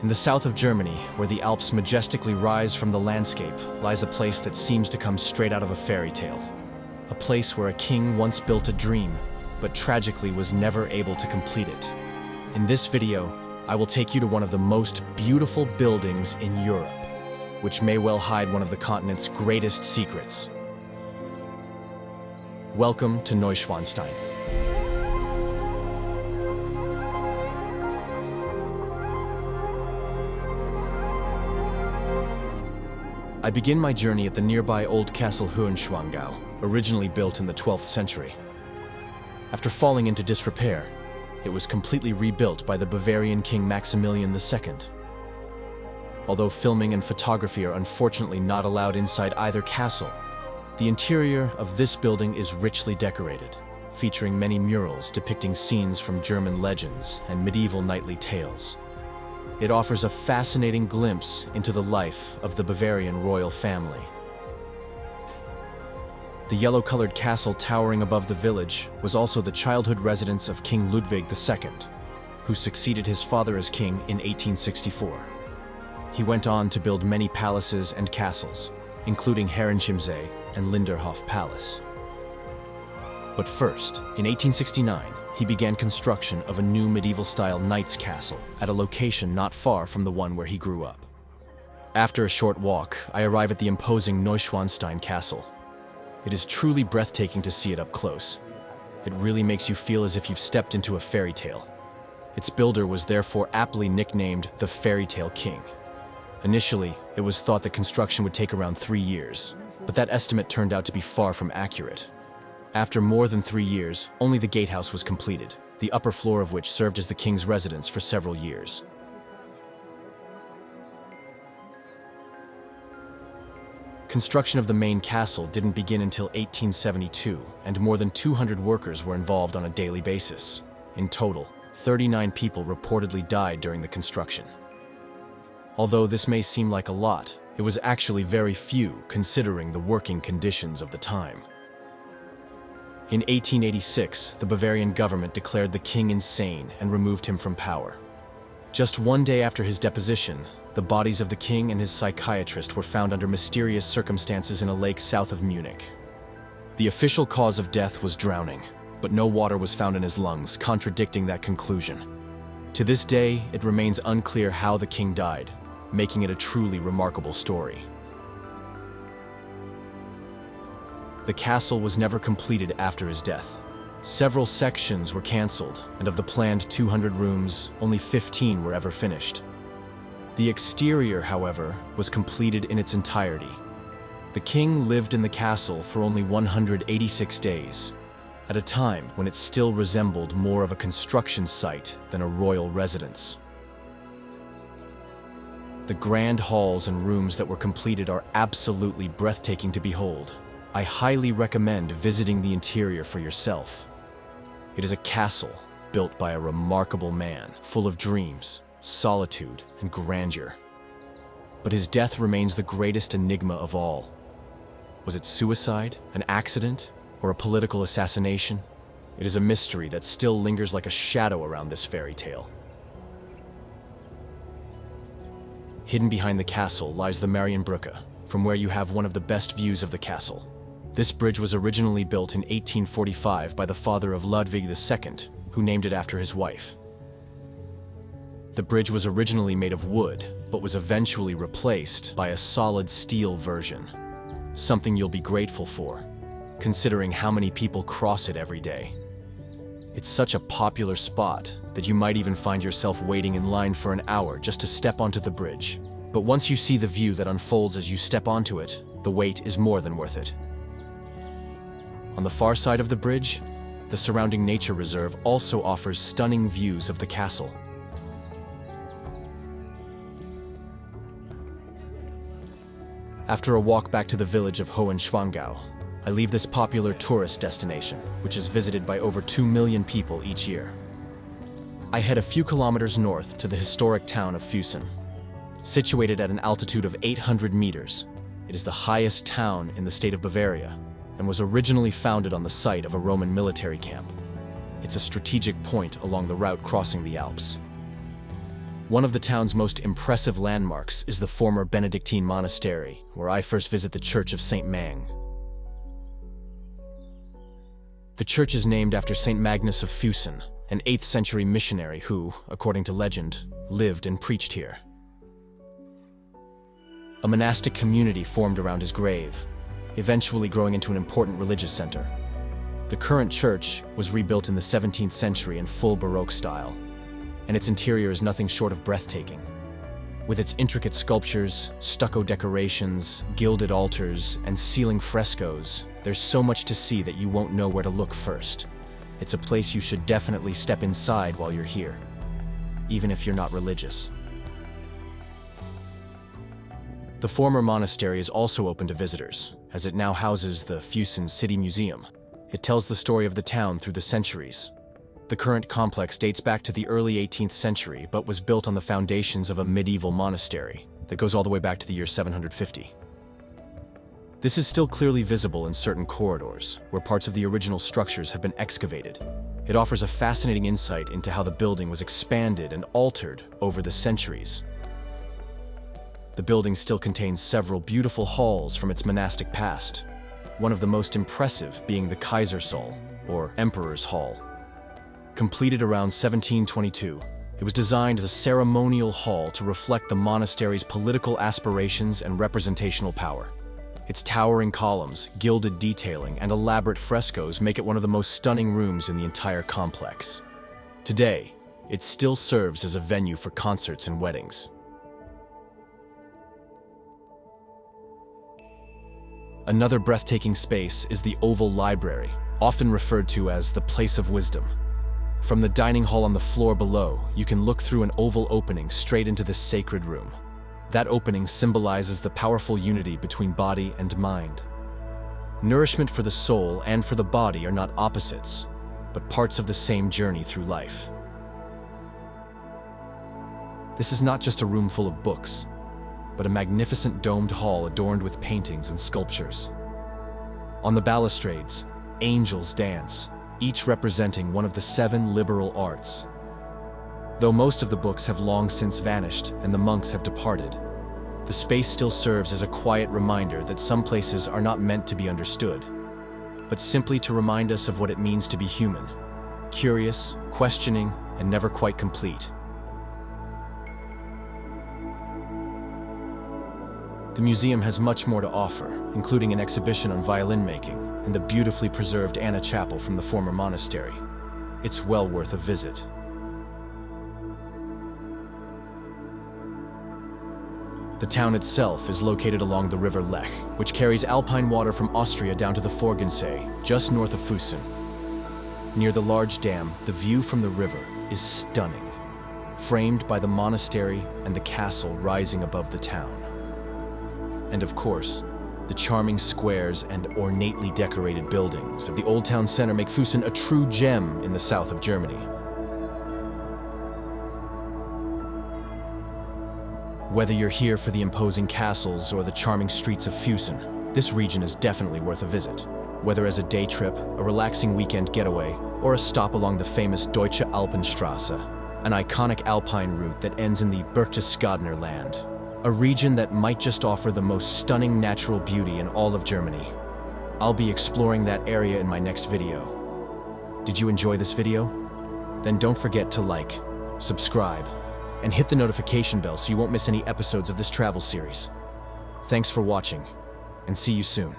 In the south of Germany, where the Alps majestically rise from the landscape, lies a place that seems to come straight out of a fairy tale. A place where a king once built a dream, but tragically was never able to complete it. In this video, I will take you to one of the most beautiful buildings in Europe, which may well hide one of the continent's greatest secrets. Welcome to Neuschwanstein. I begin my journey at the nearby old castle Hohenschwangau, originally built in the 12th century. After falling into disrepair, it was completely rebuilt by the Bavarian King Maximilian II. Although filming and photography are unfortunately not allowed inside either castle, the interior of this building is richly decorated, featuring many murals depicting scenes from German legends and medieval knightly tales. It offers a fascinating glimpse into the life of the Bavarian royal family. The yellow-colored castle towering above the village was also the childhood residence of King Ludwig II, who succeeded his father as king in 1864. He went on to build many palaces and castles, including Herrenchiemsee and Linderhof Palace. But first, in 1869, he began construction of a new medieval-style knight's castle at a location not far from the one where he grew up. After a short walk, I arrive at the imposing Neuschwanstein Castle. It is truly breathtaking to see it up close. It really makes you feel as if you've stepped into a fairy tale. Its builder was therefore aptly nicknamed the Fairytale King. Initially, it was thought that construction would take around 3 years, but that estimate turned out to be far from accurate. After more than 3 years, only the gatehouse was completed, the upper floor of which served as the king's residence for several years. Construction of the main castle didn't begin until 1872, and more than 200 workers were involved on a daily basis. In total, 39 people reportedly died during the construction. Although this may seem like a lot, it was actually very few considering the working conditions of the time. In 1886, the Bavarian government declared the king insane and removed him from power. Just one day after his deposition, the bodies of the king and his psychiatrist were found under mysterious circumstances in a lake south of Munich. The official cause of death was drowning, but no water was found in his lungs, contradicting that conclusion. To this day, it remains unclear how the king died, making it a truly remarkable story. The castle was never completed after his death. Several sections were cancelled, and of the planned 200 rooms, only 15 were ever finished. The exterior, however, was completed in its entirety. The king lived in the castle for only 186 days, at a time when it still resembled more of a construction site than a royal residence. The grand halls and rooms that were completed are absolutely breathtaking to behold. I highly recommend visiting the interior for yourself. It is a castle built by a remarkable man, full of dreams, solitude, and grandeur. But his death remains the greatest enigma of all. Was it suicide, an accident, or a political assassination? It is a mystery that still lingers like a shadow around this fairy tale. Hidden behind the castle lies the Marienbrücke, from where you have one of the best views of the castle. This bridge was originally built in 1845 by the father of Ludwig II, who named it after his wife. The bridge was originally made of wood, but was eventually replaced by a solid steel version. Something you'll be grateful for, considering how many people cross it every day. It's such a popular spot that you might even find yourself waiting in line for an hour just to step onto the bridge. But once you see the view that unfolds as you step onto it, the wait is more than worth it. On the far side of the bridge, the surrounding nature reserve also offers stunning views of the castle. After a walk back to the village of Hohenschwangau, I leave this popular tourist destination, which is visited by over 2 million people each year. I head a few kilometers north to the historic town of Füssen. Situated at an altitude of 800 meters, it is the highest town in the state of Bavaria and was originally founded on the site of a Roman military camp. It's a strategic point along the route crossing the Alps. One of the town's most impressive landmarks is the former Benedictine monastery, where I first visit the Church of St. Mang. The church is named after St. Magnus of Füssen, an 8th century missionary who, according to legend, lived and preached here. A monastic community formed around his grave, eventually growing into an important religious center. The current church was rebuilt in the 17th century in full Baroque style, and its interior is nothing short of breathtaking. With its intricate sculptures, stucco decorations, gilded altars, and ceiling frescoes, there's so much to see that you won't know where to look first. It's a place you should definitely step inside while you're here, even if you're not religious. The former monastery is also open to visitors, as it now houses the Füssen City Museum. It tells the story of the town through the centuries. The current complex dates back to the early 18th century, but was built on the foundations of a medieval monastery that goes all the way back to the year 750. This is still clearly visible in certain corridors, where parts of the original structures have been excavated. It offers a fascinating insight into how the building was expanded and altered over the centuries. The building still contains several beautiful halls from its monastic past, one of the most impressive being the Kaisersaal, or Emperor's Hall. Completed around 1722, it was designed as a ceremonial hall to reflect the monastery's political aspirations and representational power. Its towering columns, gilded detailing, and elaborate frescoes make it one of the most stunning rooms in the entire complex. Today, it still serves as a venue for concerts and weddings. Another breathtaking space is the Oval Library, often referred to as the Place of Wisdom. From the dining hall on the floor below, you can look through an oval opening straight into this sacred room. That opening symbolizes the powerful unity between body and mind. Nourishment for the soul and for the body are not opposites, but parts of the same journey through life. This is not just a room full of books, but a magnificent domed hall adorned with paintings and sculptures. On the balustrades, angels dance, each representing one of the 7 liberal arts. Though most of the books have long since vanished and the monks have departed, the space still serves as a quiet reminder that some places are not meant to be understood, but simply to remind us of what it means to be human, curious, questioning, and never quite complete. The museum has much more to offer, including an exhibition on violin making and the beautifully preserved Anna Chapel from the former monastery. It's well worth a visit. The town itself is located along the river Lech, which carries alpine water from Austria down to the Forgensee, just north of Füssen. Near the large dam, the view from the river is stunning, framed by the monastery and the castle rising above the town. And of course, the charming squares and ornately decorated buildings of the Old Town Center make Füssen a true gem in the south of Germany. Whether you're here for the imposing castles or the charming streets of Füssen, this region is definitely worth a visit. Whether as a day trip, a relaxing weekend getaway, or a stop along the famous Deutsche Alpenstraße, an iconic alpine route that ends in the Berchtesgadener land, a region that might just offer the most stunning natural beauty in all of Germany. I'll be exploring that area in my next video. Did you enjoy this video? Then don't forget to like, subscribe, and hit the notification bell so you won't miss any episodes of this travel series. Thanks for watching, and see you soon.